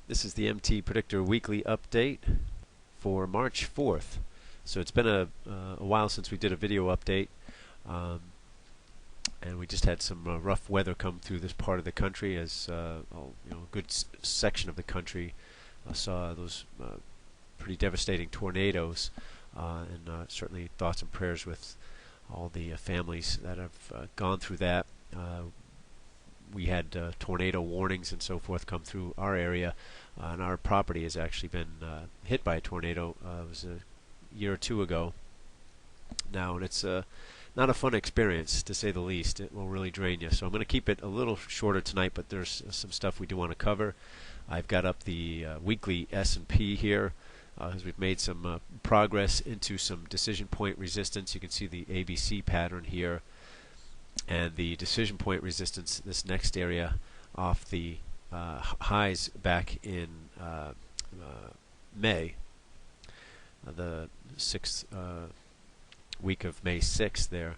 This is the MTPredictor weekly update for March 4th. So it's been a while since we did a video update, and we just had some rough weather come through this part of the country, as a good section of the country saw those pretty devastating tornadoes, and certainly thoughts and prayers with all the families that have gone through that. We had tornado warnings and so forth come through our area, and our property has actually been hit by a tornado. It was a year or two ago now, and it's not a fun experience, to say the least. It will really drain you. So I'm going to keep it a little shorter tonight, but there's some stuff we do want to cover. I've got up the weekly S&P here, as we've made some progress into some decision point resistance. You can see the ABC pattern here, and the decision point resistance, this next area off the highs back in May, the 6th week of May 6th there.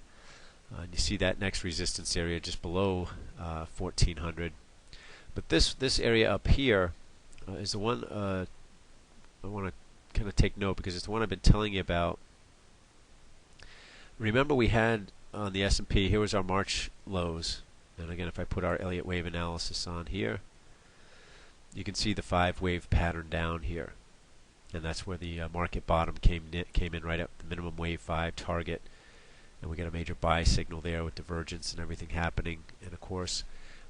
And you see that next resistance area just below 1400. But this area up here is the one I want to kind of take note, because it's the one I've been telling you about. Remember, we had on the S&P, here was our March lows, and again, if I put our Elliott wave analysis on here, you can see the 5-wave pattern down here, and that's where the market bottom came in right at the minimum wave 5 target, and we got a major buy signal there with divergence and everything happening. And of course,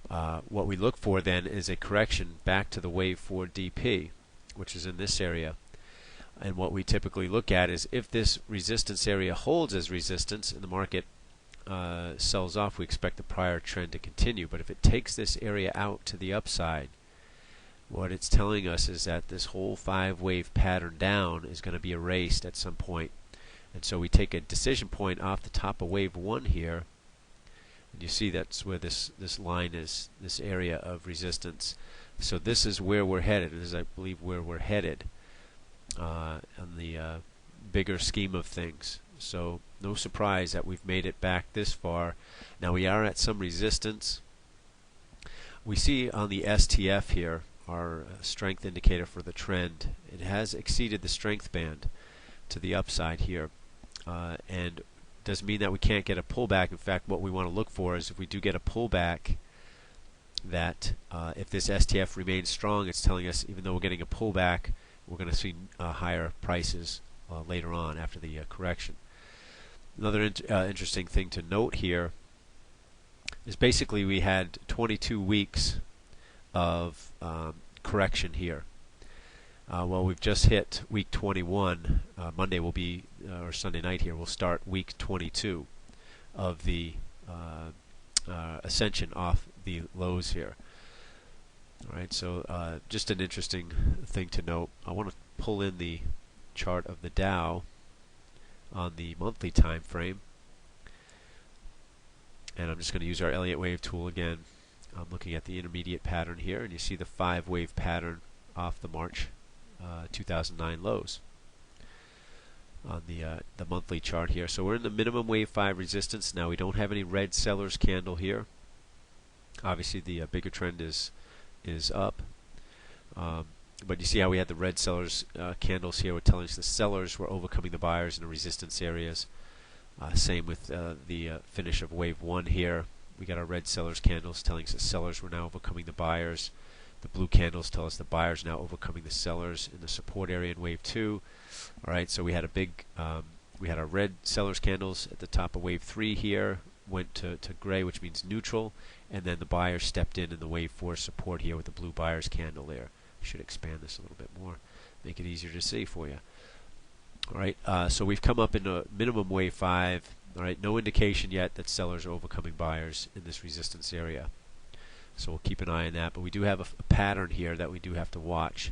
what we look for then is a correction back to the wave 4 DP, which is in this area. And what we typically look at is, if this resistance area holds as resistance and the market sells off, we expect the prior trend to continue. But if it takes this area out to the upside, what it's telling us is that this whole 5-wave pattern down is going to be erased at some point. And so we take a decision point off the top of wave 1 here, and you see that's where this line is, this area of resistance. So this is where we're headed. This is, I believe, where we're headed on the bigger scheme of things. So no surprise that we've made it back this far. Now we are at some resistance. We see on the STF here, our strength indicator for the trend, it has exceeded the strength band to the upside here, and doesn't mean that we can't get a pullback. In fact, what we want to look for is, if we do get a pullback, that if this STF remains strong, it's telling us, even though we're getting a pullback, we're going to see higher prices later on after the correction. Another interesting thing to note here is, basically, we had 22 weeks of correction here. Well, we've just hit week 21. Monday will be, or Sunday night here, we'll start week 22 of the ascension off the lows here. Alright, so just an interesting thing to note. I want to pull in the chart of the Dow on the monthly time frame, and I'm just going to use our Elliott wave tool again. I'm looking at the intermediate pattern here, and you see the 5-wave pattern off the March 2009 lows on the monthly chart here. So we're in the minimum wave 5 resistance. Now we don't have any red sellers candle here. Obviously the bigger trend is up, but you see how we had the red sellers candles here, were telling us the sellers were overcoming the buyers in the resistance areas. Same with the finish of wave 1 here. We got our red sellers candles telling us the sellers were now overcoming the buyers. The blue candles tell us the buyers now overcoming the sellers in the support area in wave 2. Alright, so we had a big, we had our red sellers candles at the top of wave 3 here, went to gray, which means neutral, and then the buyers stepped in the wave 4 support here with the blue buyers candle there. I should expand this a little bit more, make it easier to see for you. Alright, so we've come up into minimum wave 5. Alright, no indication yet that sellers are overcoming buyers in this resistance area. So we'll keep an eye on that. But we do have a pattern here that we do have to watch.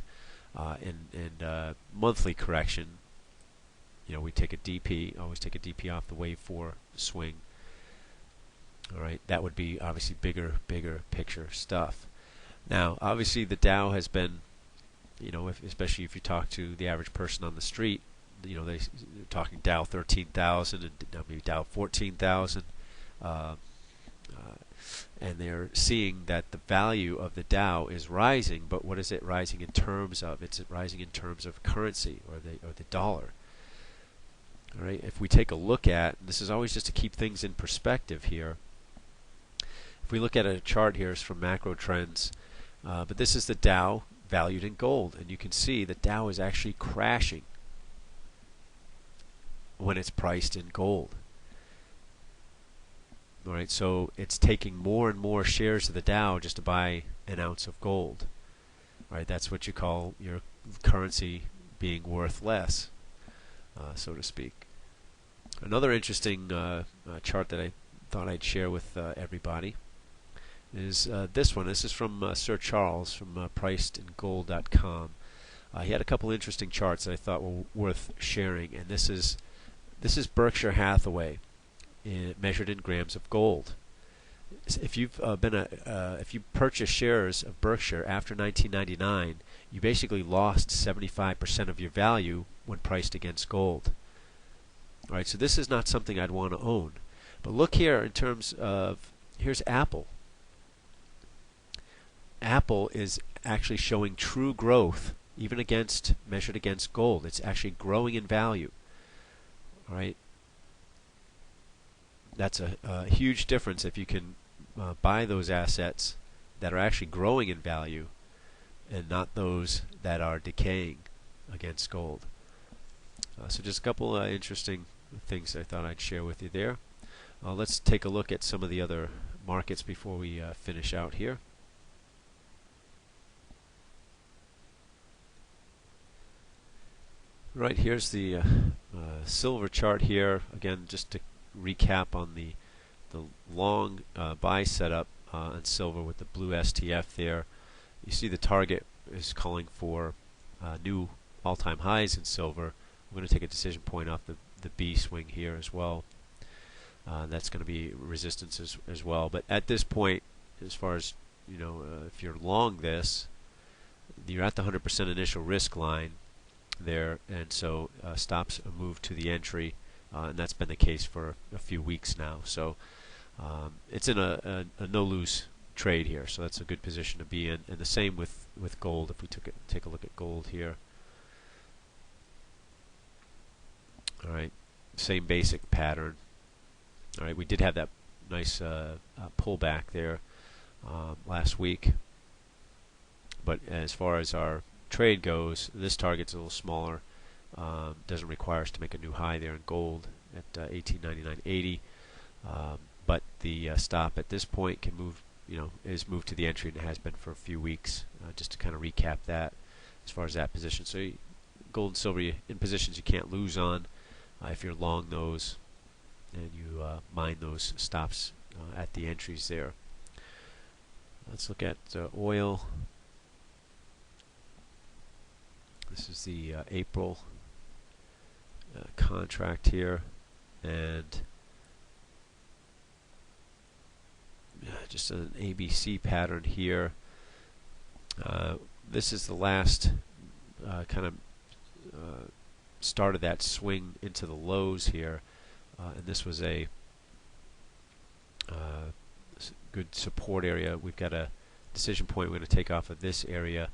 In monthly correction, we take a DP, always take a DP off the wave 4 swing. Alright, that would be obviously bigger picture stuff. Now, obviously the Dow has been, especially if you talk to the average person on the street, they're talking Dow 13,000 and maybe Dow 14,000. and they're seeing that the value of the Dow is rising, but what is it rising in terms of? It's rising in terms of currency, or the dollar. All right, if we take a look at, this is always just to keep things in perspective here. If we look at a chart here, it's from Macro Trends, but this is the Dow valued in gold, and you can see the Dow is actually crashing when it's priced in gold. All right, so it's taking more and more shares of the Dow just to buy an ounce of gold. All right, that's what you call your currency being worth less, so to speak. Another interesting chart that I thought I'd share with everybody is this one. This is from Sir Charles from pricedingold.com. He had a couple interesting charts that I thought were worth sharing, and this is Berkshire Hathaway measured in grams of gold. If you've if you purchased shares of Berkshire after 1999, you basically lost 75% of your value when priced against gold. All right, so this is not something I'd want to own. But look here in terms of, here's Apple. Apple is actually showing true growth, even measured against gold. It's actually growing in value. All right. That's a huge difference if you can buy those assets that are actually growing in value and not those that are decaying against gold. So just a couple interesting things I thought I'd share with you there. Let's take a look at some of the other markets before we finish out here. Right, here's the silver chart here. Again, just to recap on the long buy setup on silver with the blue STF there. You see the target is calling for new all-time highs in silver. We're going to take a decision point off the B swing here as well. That's going to be resistance as well. But at this point, as far as if you're long this, you're at the 100% initial risk line there, and so stops a move to the entry, and that's been the case for a few weeks now. So it's in a no-lose trade here, so that's a good position to be in. And the same with gold. If we take a look at gold here. All right, same basic pattern. All right, we did have that nice pullback there last week, but as far as our trade goes, this target's a little smaller. Doesn't require us to make a new high there in gold at 1899.80, but the stop at this point can move, is moved to the entry, and it has been for a few weeks. Just to kind of recap that as far as that position. So gold and silver in positions you can't lose on if you're long those, and you mine those stops at the entries there. Let's look at oil. This is the April contract here, and just an ABC pattern here. This is the last kind of start of that swing into the lows here, and this was a good support area. We've got a decision point we're going to take off of this area.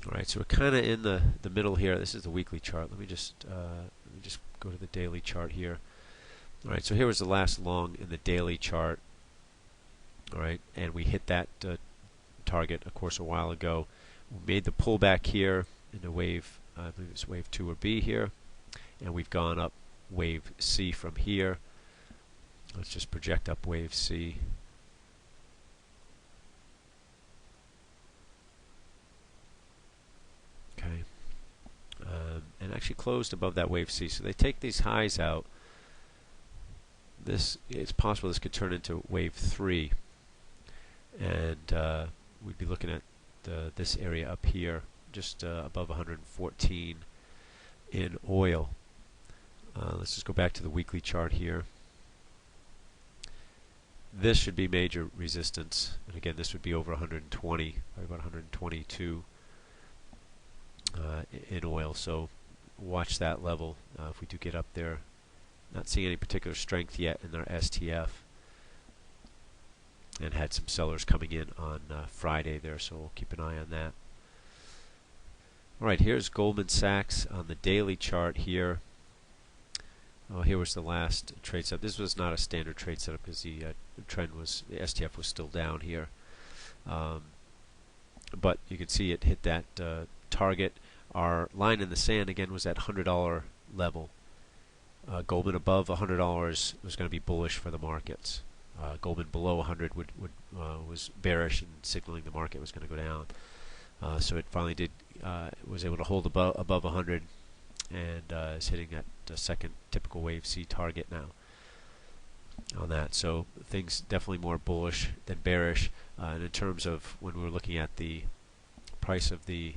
Alright, so we're kind of in the middle here. This is the weekly chart. Let me just go to the daily chart here. Alright, so here was the last long in the daily chart. Alright, and we hit that target, of course, a while ago. We made the pullback here in the wave, I believe it's wave 2 or B here, and we've gone up wave C from here. Let's just project up wave C. Okay, and actually closed above that wave C. So they take these highs out. It's possible this could turn into wave 3, and we'd be looking at this area up here, just above 114 in oil. Let's just go back to the weekly chart here. This should be major resistance, and again, this would be over 120, probably about 122 in oil. So watch that level if we do get up there. Not seeing any particular strength yet in our STF. and had some sellers coming in on Friday there, so we'll keep an eye on that. Alright, here's Goldman Sachs on the daily chart here. Oh, here was the last trade setup. This was not a standard trade setup because the trend was, the STF was still down here. But you can see it hit that target. Our line in the sand again was that $100 level. Goldman above $100 was going to be bullish for the markets. Goldman below 100 was bearish and signaling the market was going to go down. So it finally did was able to hold above 100 and is hitting that second typical wave C target now on that. So things definitely more bullish than bearish. And in terms of when we're looking at the price of the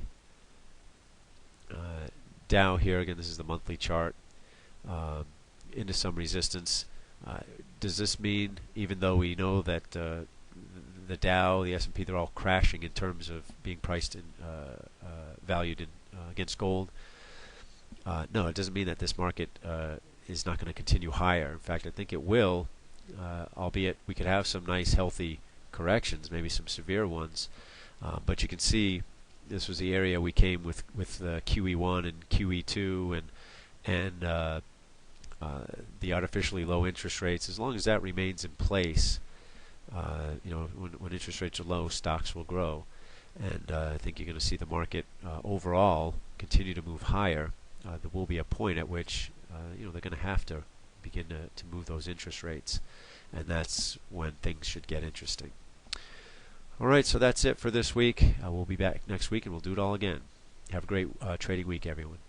Dow here, again this is the monthly chart, into some resistance. Does this mean, even though we know that the Dow, the S&P, they're all crashing in terms of being priced in, valued in, against gold? No, it doesn't mean that this market is not going to continue higher. In fact, I think it will, albeit we could have some nice healthy corrections, maybe some severe ones. But you can see this was the area we came with QE1 and QE2 and the artificially low interest rates. As long as that remains in place, you know, when interest rates are low, stocks will grow, and I think you're going to see the market overall continue to move higher. There will be a point at which you know, they're going to have to begin to move those interest rates, and that's when things should get interesting. Alright, so that's it for this week. We'll be back next week and we'll do it all again. Have a great trading week, everyone.